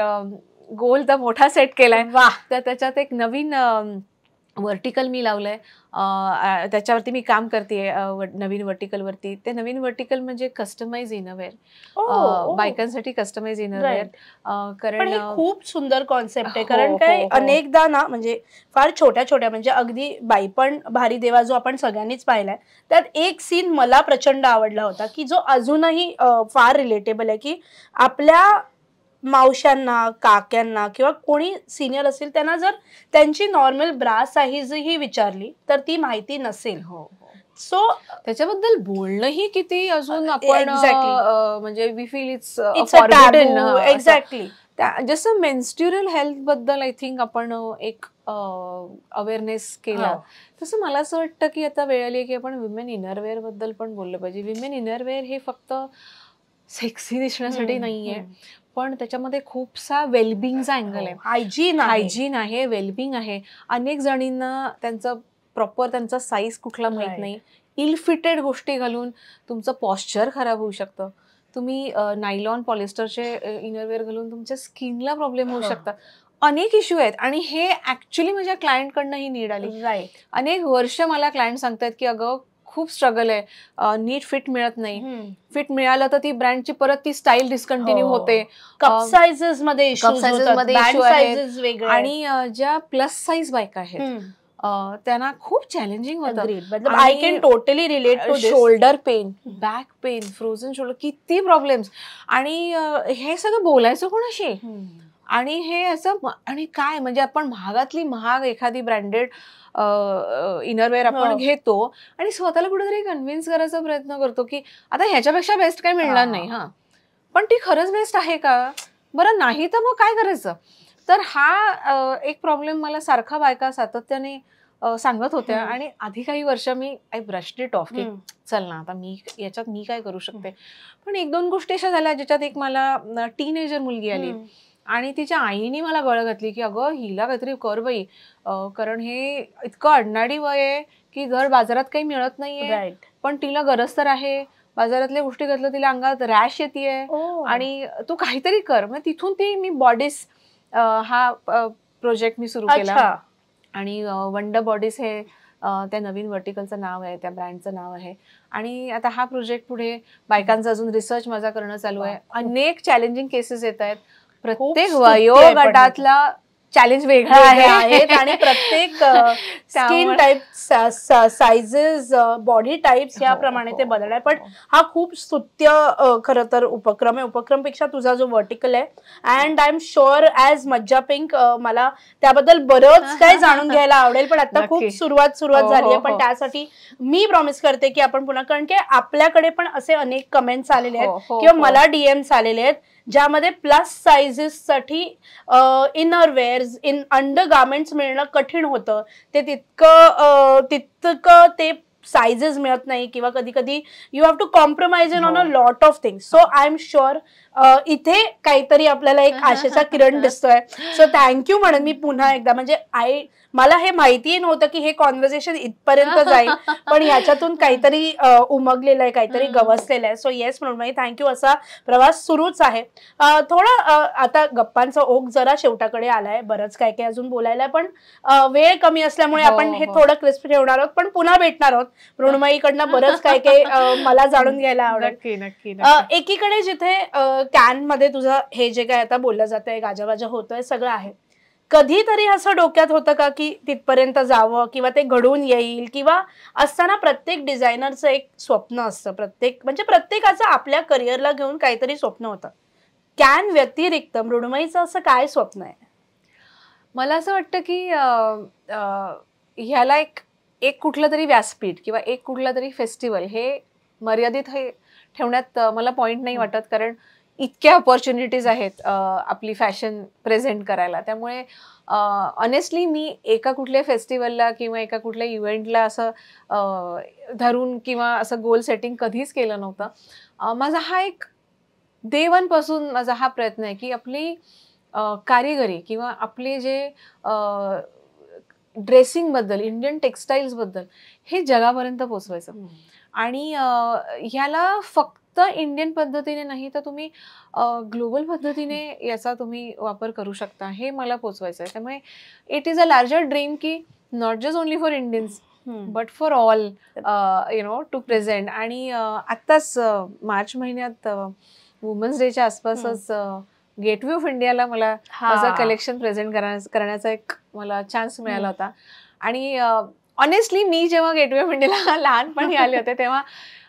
गोल तर मोठा सेट केलाय. वा. तर त्याच्यात एक नवीन व्हर्टिकल मी लावलंय. त्याच्यावरती मी काम करतेय नवीन व्हर्टिकलवरती. ते नवीन व्हर्टिकल म्हणजे कस्टमाइज इनरवेअर, बायकांसाठी कस्टमाइज इनरवेअर. पण हे कारण खूप सुंदर कॉन्सेप्ट आहे. कारण काय अनेकदा ना म्हणजे फार छोट्या छोट्या म्हणजे अगदी बाई पण भारी देवा जो आपण सगळ्यांनीच पाहिलाय, त्यात एक सीन मला प्रचंड आवडला होता की जो अजूनही फार रिलेटेबल आहे की आपल्या मावशांना, काक्यांना किंवा कोणी सिनियर असेल त्यांना जर त्यांची नॉर्मल ब्रा साईज ही विचारली तर ती माहिती नसेल. सो त्याच्याबद्दल बोलणंही किती अजून आपण म्हणजे we feel it's forbidden. Exactly. जसं मेन्स्ट्रुअल हेल्थ बद्दल आय थिंक आपण एक अवेअरनेस केला, तसं मला असं वाटतं की आता वेळ आली की आपण विमेन इनरवेअर बद्दल पण बोललं पाहिजे. विमेन इनरवेअर हे फक्त सेक्सी दिसण्यासाठी नाहीये, पण त्याच्यामध्ये खूपसा वेलबिंगचा अँगल आहे. हायजीन आहे, वेलबिंग आहे. अनेक जणींना त्यांचं प्रॉपर त्यांचा साईज कुठला माहित नाही. इल फिटेड गोष्टी घालून तुमचं पॉस्चर खराब होऊ शकतं. तुम्ही नायलॉन पॉलिस्टरचे इनरवेअर घालून तुमच्या स्किनला प्रॉब्लेम होऊ शकतात. अनेक इश्यू आहेत आणि हे ऍक्च्युली माझ्या क्लायंटकडनं ही नीड आली. अनेक वर्ष मला क्लायंट सांगतायत की अगं खूप स्ट्रगल आहे, नीट फिट मिळत नाही. फिट मिळालं तर ती ब्रँडची परत ती स्टाईल डिस्कंटिन्यू होते. कप साइजेस मध्ये इश्यू आहेत. आणि ज्या प्लस साईज बायका आहेत त्यांना खूप चॅलेंजिंग होतं. I can totally relate to shoulder pain, back pain, frozen shoulder, किती प्रॉब्लेम्स. आणि हे सगळं बोलायचं कोणाशी? आणि हे असं आणि काय म्हणजे आपण महाग एखादी ब्रँडेड इनरवेअर आपण घेतो आणि स्वतःला कुठेतरी कन्व्हिन्स करायचा प्रयत्न करतो की आता ह्याच्यापेक्षा बेस्ट काय मिळणार नाही. पण ती खरंच बेस्ट आहे का? बरं नाही तर मग काय करायचं? तर हा एक प्रॉब्लेम मला सारखा बायका सातत्याने सांगत होत्या. आणि आधी काही वर्ष आय ब्रश्ड इट ऑफ की चल ना आता याच्यात मी काय करू शकते. पण 1-2 गोष्टी अशा झाल्या ज्याच्यात एक मला टीनेजर मुलगी आली आणि तिच्या आईने मला गळ घातली की अगं हिला काहीतरी कर बाई, कारण हे इतकं अडनाडी वय आहे की जर बाजारात काही मिळत नाहीये पण तिला गरज तर आहे. बाजारातल्या गोष्टी घातलं तिला अंगात रॅश येतेय आणि तू काहीतरी कर. मग तिथून मी बॉडीज हा प्रोजेक्ट मी सुरू केला. आणि वंडर बॉडीज हे त्या नवीन व्हर्टिकलचं नाव आहे, त्या ब्रँडचं नाव आहे. आणि आता हा प्रोजेक्ट पुढे बायकांचा अजून रिसर्च माझा करणं चालू आहे. अनेक चॅलेंजिंग केसेस येत आहेत. प्रत्येक वयोगटातला चॅलेंज वेगळा आहे आणि प्रत्येक skin type, sizes, body types याप्रमाणे ते बदलणार. पण हा खूप स्तुत्य खरं तर उपक्रम आहे. उपक्रमपेक्षा तुझा जो व्हर्टिकल आहे and I am sure as मज्जा पिंक मला त्याबद्दल बरंच काही जाणून घ्यायला आवडेल. पण आता खूप सुरुवात झाली आहे. पण त्यासाठी मी प्रॉमिस करते की आपण पुन्हा, कारण की आपल्याकडे पण असे अनेक कमेंट्स आलेले आहेत किंवा मला डीएम्स आलेले आहेत ज्यामध्ये प्लस साइजेस साठी इनरवेअर अंडर गार्मेंट्स मिळणं कठीण होतं. ते तितकं ते साइजेस मिळत नाही किंवा कधी कधी you have to compromise on a lot of things. So I am sure इथे काहीतरी आपल्याला एक आशेचा किरण दिसतोय. सो थँक्यू म्हणून मी पुन्हा एकदा, म्हणजे मला हे माहितीही नव्हतं की हे कॉन्व्हर्सेशन इथपर्यंत जाईल, पण याच्यातून काहीतरी उमगलेलं आहे, काहीतरी गवसलेलं आहे. सो येस म्हणून थँक्यू. असा प्रवास सुरूच आहे. थोडा आता गप्पांचा ओघ जरा शेवटाकडे आलाय, बरंच काय काय अजून बोलायला, पण वेळ कमी असल्यामुळे आपण हे थोडं क्रिस्प ठेवणार आहोत. पण पुन्हा भेटणार आहोत. मृण्मयीकडनं बरंच काय काय मला जाणून घ्यायला आवडेल. एकीकडे जिथे कॅन मध्ये तुझं हे जे काय आता बोललं जात आहे, गाजावाजा होतोय, सगळं आहे, कधीतरी असं डोक्यात होतं का की तिथपर्यंत जावं किंवा ते घडून येईल? किंवा असताना प्रत्येक डिझायनरचं एक स्वप्न असतं, प्रत्येकाचं आपल्या करिअरला घेऊन काहीतरी स्वप्न होतं. कॅन व्यतिरिक्त मृण्मयीचं असं काय स्वप्न आहे? मला असं वाटतं की ह्याला एक कुठलं तरी व्यासपीठ किंवा एक कुठला तरी फेस्टिवल हे मर्यादित हे ठेवण्यात मला पॉइंट नाही वाटत. कारण इतक्या ऑपॉर्च्युनिटीज आहेत आपली फॅशन प्रेझेंट करायला. त्यामुळे ऑनेस्टली मी एका कुठल्या फेस्टिवलला किंवा एका कुठल्या इव्हेंटला असं धरून किंवा असं गोल सेटिंग कधीच केलं नव्हतं. माझा हा एक डे वन पासून माझा हा प्रयत्न आहे की आपली कारिगिरी किंवा आपले जे ड्रेसिंग बद्दल, इंडियन टेक्स्टाईल्स बद्दल हे जगापर्यंत पोचवायचं. आणि ह्याला फक्त फक्त इंडियन पद्धतीने नाही तर तुम्ही ग्लोबल पद्धतीने याचा तुम्ही वापर करू शकता, हे मला पोचवायचं आहे. त्यामुळे it is a larger dream की not just only for Indians but for all to present. आणि आत्ताच मार्च महिन्यात वुमन्स डेच्या आसपासच गेटवे ऑफ इंडियाला मला माझं कलेक्शन प्रेझेंट करण्याचा एक मला चान्स मिळाला होता. आणि ऑनेस्टली मी जेव्हा गेटवे ऑफ इंडियाला लहानपणी आले होते तेव्हा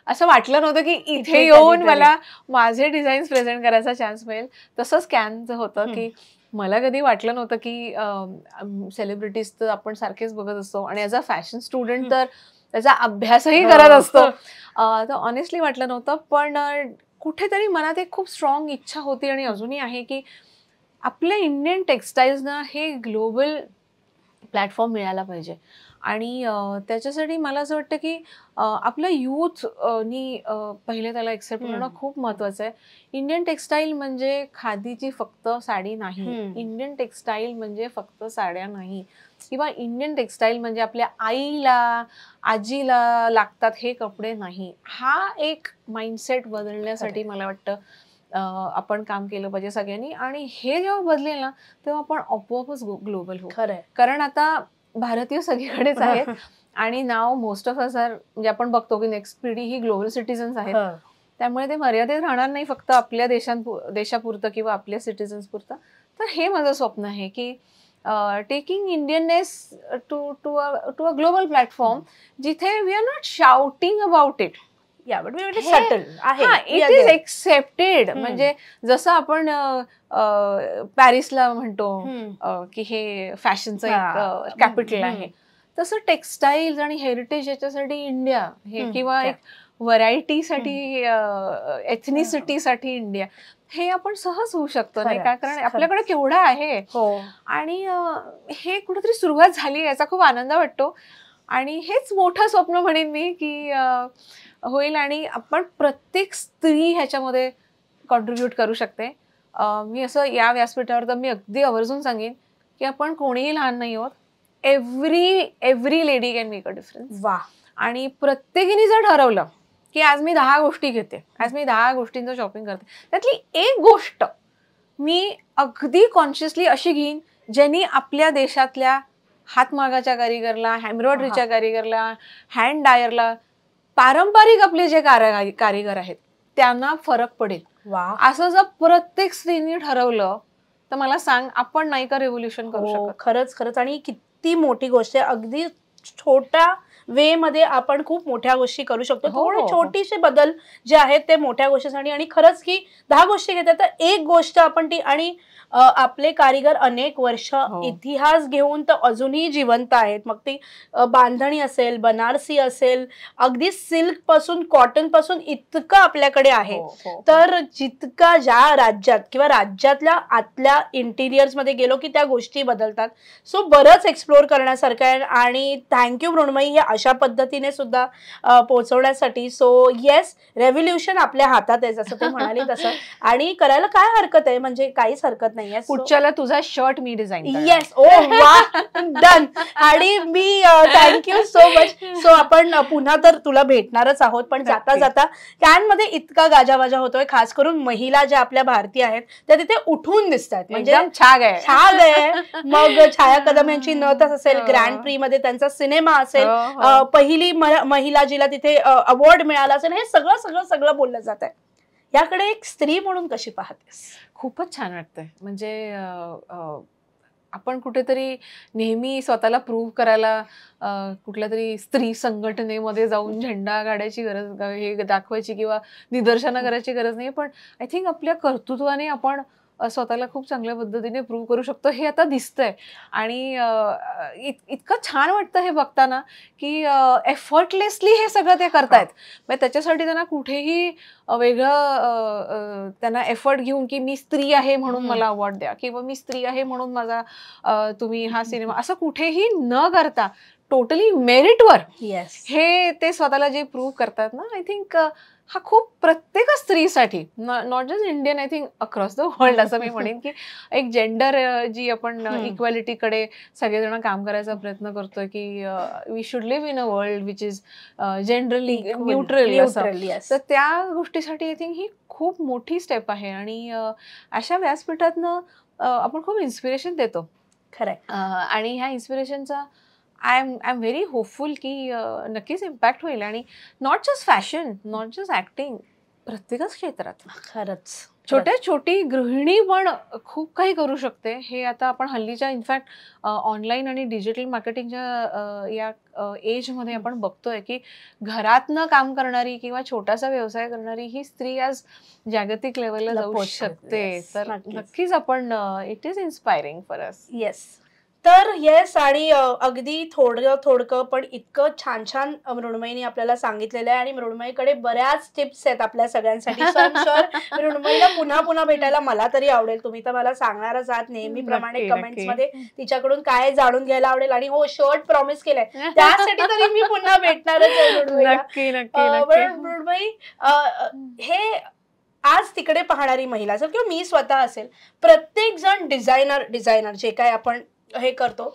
असं वाटलं नव्हतं की इथे येऊन मला माझे डिझाईन्स प्रेझेंट करायचा चान्स मिळेल. तसं स्कॅनचं होतं की मला कधी वाटलं नव्हतं की सेलिब्रिटीज तर आपण सारखेच बघत असतो आणि ॲज अ फॅशन स्टुडंट तर त्याचा अभ्यासही करत असतो. तर ऑनेस्टली वाटलं नव्हतं. पण कुठेतरी मनात एक खूप स्ट्रॉंग इच्छा होती आणि अजूनही आहे की आपल्या इंडियन टेक्स्टाईल्सना हे ग्लोबल प्लॅटफॉर्म मिळायला पाहिजे. आणि त्याच्यासाठी मला असं वाटतं की आपलं यूथनी पहिले त्याला एक्सेप्ट करणं खूप महत्त्वाचं आहे. इंडियन टेक्स्टाईल म्हणजे खादीची फक्त साडी नाही, इंडियन टेक्स्टाईल म्हणजे फक्त साड्या नाही, किंवा इंडियन टेक्स्टाईल म्हणजे आपल्या आईला आजीला लागतात हे कपडे नाही. हा एक माइंडसेट बदलण्यासाठी मला वाटतं आपण काम केलं पाहिजे सगळ्यांनी. आणि हे जेव्हा बदलेल ना तेव्हा आपण आपोआपच ग्लोबल होऊ. खरंय. कारण आता भारतीय सगळीकडेच आहेत आणि नाव मोस्ट ऑफ अस आर म्हणजे आपण बघतो की नेक्स्ट पिढी ही ग्लोबल सिटीजन्स आहेत. त्यामुळे ते मर्यादित राहणार नाही फक्त आपल्या देशापुरतं किंवा आपल्या सिटीजन्स पुरतं. तर हे माझं स्वप्न आहे की taking Indianness to a global platform जिथे we are not shouting about it. It is accepted. म्हणजे जसं आपण पॅरिसला म्हणतो की हे फॅशनचं एक कॅपिटल आहे, तसं टेक्स्टाईल्स आणि हेरिटेज याच्यासाठी इंडिया हे, किंवा एक व्हरायटीसाठी एथनिसिटीसाठी इंडिया, हे आपण सहज होऊ शकतो नाही का? कारण आपल्याकडे केवढं आहे. आणि हे कुठेतरी सुरुवात झाली याचा खूप आनंद वाटतो. आणि हेच मोठं स्वप्न म्हणेन मी की होईल आणि आपण प्रत्येक स्त्री ह्याच्यामध्ये कॉन्ट्रीब्यूट करू शकते. मी असं या व्यासपीठावर तर मी अगदी आवर्जून सांगेन की आपण कोणीही लहान नाही आहोत. Every lady can make a difference. वा. आणि प्रत्येकीने जर ठरवलं की आज मी 10 गोष्टी घेते, आज मी 10 गोष्टींचं शॉपिंग करते, त्यातली एक गोष्ट मी अगदी कॉन्शियसली अशी घेईन ज्यांनी आपल्या देशातल्या हातमागाच्या कारिगरला, एम्ब्रॉयडरीच्या कारिगरला, हँड डायरला, पारंपरिक आपले जे कारिगर आहेत त्यांना फरक पडेल. असं जर प्रत्येक स्त्रीने ठरवलं तर मला सांग आपण नाही का रेव्होल्युशन करू शकत? खरंच. आणि किती मोठी गोष्ट आहे. अगदी छोट्या वे मध्ये आपण खूप मोठ्या गोष्टी करू शकतो. थोडे छोटीशे बदल जे आहेत ते मोठ्या गोष्टीसाठी. आणि खरंच की 10 गोष्टी घेतात तर एक गोष्ट आपण ती, आणि आपले कारिगर अनेक वर्ष इतिहास घेऊन तर अजूनही जिवंत आहेत. मग ती बांधणी असेल, बनारसी असेल, अगदी सिल्क पासून कॉटन पासून इतकं आपल्याकडे आहे. तर जितका ज्या राज्यात किंवा राज्यातल्या आतल्या इंटिरियर्स मध्ये गेलो की त्या गोष्टी बदलतात. सो बरंच एक्सप्लोर करण्यासारखं आहे. आणि थँक्यू मृण्मयी हे अशा पद्धतीने सुद्धा पोहोचवण्यासाठी. सो येस, रेव्होल्युशन आपल्या हातात आहे जसं ते म्हणाली तसं. आणि करायला काय हरकत आहे, म्हणजे काहीच हरकत नाही. पुढच्याला तुझा शर्ट मी डिझाईन. येस. ओ वा, डन. आणि मी थँक्यू सो मच. सो आपण पुन्हा तर तुला भेटणारच आहोत. पण जाता जाता कॅनमध्ये इतका गाजावाजा होतोय, खास करून महिला ज्या आपल्या भारतीय आहेत त्या तिथे उठून दिसतात. म्हणजे छाग आहे. मग छाया कदम यांची नटच असेल, ग्रँड प्री मध्ये त्यांचा सिनेमा असेल, पहिली महिला जिला तिथे अवॉर्ड मिळाला असेल, हे सगळं बोललं जात आहे. याकडे एक स्त्री म्हणून कशी पाहतेस? खूपच छान वाटतंय. म्हणजे आपण कुठेतरी नेहमी स्वतःला प्रूव्ह करायला कुठल्या तरी स्त्री संघटनेमध्ये जाऊन झेंडा काढायची गरज, हे दाखवायची किंवा निदर्शनं करायची गरज नाही. पण आय थिंक आपल्या कर्तृत्वाने आपण स्वतःला खूप चांगल्या पद्धतीने प्रूव्ह करू शकतो, हे आता दिसतंय. आणि इतकं छान वाटतं हे बघताना की एफर्टलेसली हे सगळं ते करतायत. म्हणजे त्याच्यासाठी त्यांना कुठेही वेगळं त्यांना एफर्ट घेऊन की मी स्त्री आहे म्हणून मला अवॉर्ड द्या किंवा मी स्त्री आहे म्हणून माझा तुम्ही हा सिनेमा, असं कुठेही न करता टोटली मेरिटवर हे ते स्वतःला जे प्रूव्ह करतात ना, आय थिंक हा खूप प्रत्येक स्त्रीसाठी, not just Indian, I think across the world असं मी म्हणेन की एक जेंडर जी आपण इक्वॅलिटीकडे सगळेजण काम करायचा प्रयत्न करतोय की we should live in a world which is generally neutral तर त्या गोष्टीसाठी आय थिंक ही खूप मोठी स्टेप आहे. आणि अशा व्यासपीठातनं आपण खूप इन्स्पिरेशन देतो खरं. आणि ह्या इन्स्पिरेशनचा आय एम व्हेरी होपफुल की नक्कीच इम्पॅक्ट होईल. आणि not just fashion, not just acting, प्रत्येकच क्षेत्रात खरंच छोट्या छोटी गृहिणी पण खूप काही करू शकते. हे आता आपण हल्लीच्या इनफॅक्ट ऑनलाईन आणि डिजिटल मार्केटिंगच्या या एजमध्ये आपण बघतोय की घरातनं काम करणारी किंवा छोटासा व्यवसाय करणारी ही स्त्री आज जागतिक लेवलला जाऊ शकते. तर नक्कीच आपण it is inspiring for us. Yes. तर येस, आणि अगदी थोडकं पण इतकं छान छान मृण्मयीने आपल्याला सांगितलेलं आहे. आणि मृण्मयीकडे बऱ्याच टिप्स आहेत आपल्या सगळ्यांसाठी. सो आय एम शुअर मृण्मयीला पुन्हा पुन्हा भेटायला मला तरी आवडेल. तुम्ही तर मला सांगणारच आहात नेहमीप्रमाणे कमेंट्स मध्ये तिच्याकडून काय जाणून घ्यायला आवडेल. आणि हो, शर्ट प्रॉमिस केलंय त्यासाठी तरी मी पुन्हा भेटणारच आहे मृण्मयीला. मृण्मयी, हे आज तिकडे पाहणारी महिला असेल किंवा मी स्वतः असेल, प्रत्येक जण डिझायनर जे काय आपण हे करतो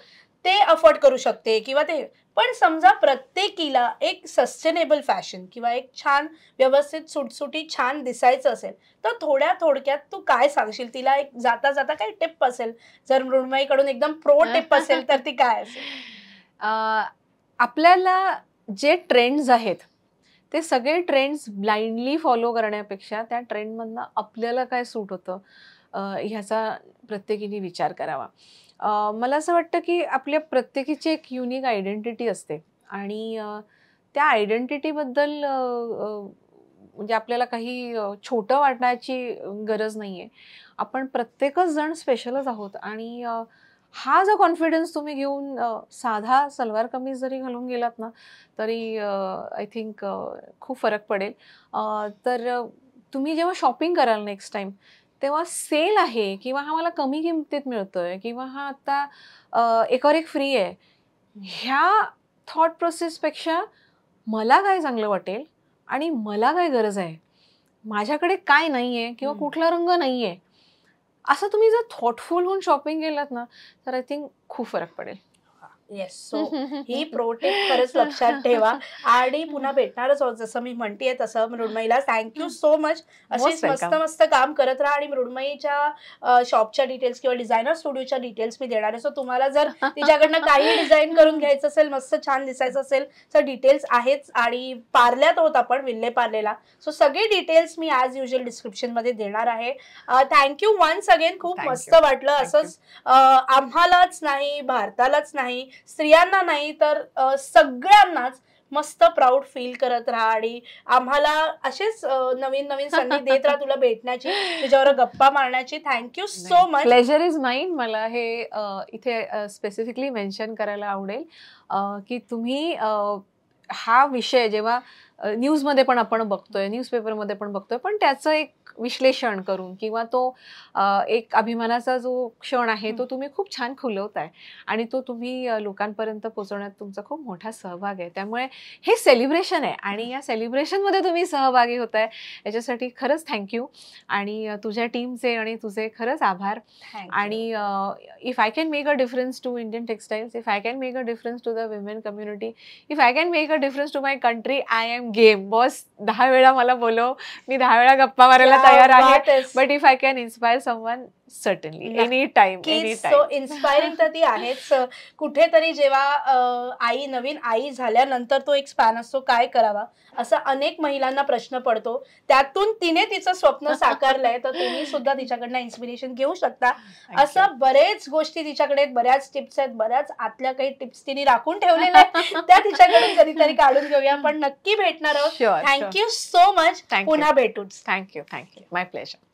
ते अफोर्ड करू शकते किंवा ते, पण समजा प्रत्येकीला एक सस्टेनेबल फॅशन किंवा एक छान व्यवस्थित सुटसुटी छान दिसायचं असेल तर थोडक्यात तू काय सांगशील तिला? एक जाता जाता काय टिप असेल, जर मृण्मयीकडून एकदम प्रो टिप असेल तर ती काय असेल? आपल्याला जे ट्रेंड्स आहेत ते सगळे ट्रेंड्स ब्लाइंडली फॉलो करण्यापेक्षा त्या ट्रेंडमधनं आपल्याला काय सूट होतं ह्याचा प्रत्येकीने विचार करावा. मला असं वाटतं की आपल्या प्रत्येकीची एक युनिक आयडेंटिटी असते आणि त्या आयडेंटिटीबद्दल म्हणजे आपल्याला काही छोटं वाटण्याची गरज नाही आहे. आपण प्रत्येकच जण स्पेशलच आहोत. आणि हा जो कॉन्फिडन्स तुम्ही घेऊन साधा सलवार कमीज जरी घालून गेलात ना तरी आय थिंक खूप फरक पडेल. तर तुम्ही जेव्हा शॉपिंग कराल नेक्स्ट टाइम तेव्हा सेल आहे किंवा हा मला कमी किमतीत मिळतोय किंवा हा आता एकावर एक फ्री आहे, ह्या थॉट प्रोसेसपेक्षा मला काय चांगलं वाटेल आणि मला काय गरज आहे, माझ्याकडे काय नाहीये किंवा कुठला रंग नाहीये, असं तुम्ही जर थॉटफुल होऊन शॉपिंग केलात ना तर आय थिंक खूप फरक पडेल. येस. सो ही प्रो टिप खरंच लक्षात ठेवा. आणि पुन्हा भेटणारच आहोत जसं मी म्हणतेय तसं. मृण्मयीला थँक्यू सो मच. असेच मस्त मस्त काम करत राहा. आणि मृण्मयीच्या शॉपच्या डिटेल्स किंवा डिझायनर स्टुडिओच्या डिटेल्स मी देणार आहे. सो तुम्हाला जर तिच्याकडनं काही डिझाईन करून घ्यायचं असेल, मस्त छान दिसायचं असेल तर डिटेल्स आहेच. आणि पार्ल्यात आहोत आपण, विल्ले पार्लेला. सो सगळे डिटेल्स मी ॲज युजल डिस्क्रिप्शन मध्ये देणार आहे. Thank you once again. खूप मस्त वाटलं. असंच आम्हालाच नाही, भारतालाच नाही, स्त्रियांना नाही तर सगळ्यांनाच मस्त प्राऊड फील करत राहा. आणि आम्हाला असेच नवीन नवीन संधी देत राहा तुला भेटण्याची, तुझ्यावर गप्पा मारण्याची. Thank you so much. Pleasure is mine. मला हे इथे स्पेसिफिकली मेन्शन करायला आवडेल की तुम्ही हा विषय जेव्हा न्यूजमध्ये पण आपण बघतोय, न्यूजपेपरमध्ये पण बघतोय, पण त्याचं एक विश्लेषण करून किंवा तो एक अभिमानाचा जो क्षण आहे तो तुम्ही खूप छान खुलवताय आणि तो तुम्ही लोकांपर्यंत पोहोचवण्यात तुमचा खूप मोठा सहभाग आहे. त्यामुळे हे सेलिब्रेशन आहे आणि या सेलिब्रेशनमध्ये तुम्ही सहभागी होताय याच्यासाठी खरंच थँक्यू. आणि तुझ्या टीमचे आणि तुझे खरंच आभार. आणि if I can make a difference to Indian textiles, if I can make a difference to the women community, if I can make a difference to my country, I am game. Boss 10 वेळा मला बोलव, मी 10 वेळा गप्पा मारायला तयार आहे. But if I can inspire someone, certainly, any time. So inspiring तर ती आहेच. कुठेतरी जेव्हा आई, नवीन आई झाल्यानंतर तो एक स्पॅन असतो काय करावा, असा अनेक महिलांना प्रश्न पडतो. त्यातून तिने तिचं स्वप्न साकारलंय, तर तुम्ही सुद्धा तिच्याकडनं इन्स्पिरेशन घेऊ शकता. असं बरेच गोष्टी तिच्याकडे, बऱ्याच टिप्स आहेत, बऱ्याच आतल्या काही टिप्स तिने राखून ठेवलेल्या आहेत, त्या तिच्याकडून कधीतरी काढून घेऊया. पण नक्की भेटणार आहोत. Thank you so much. पुन्हा भेटूच. थँक्यू. माय प्लेजर.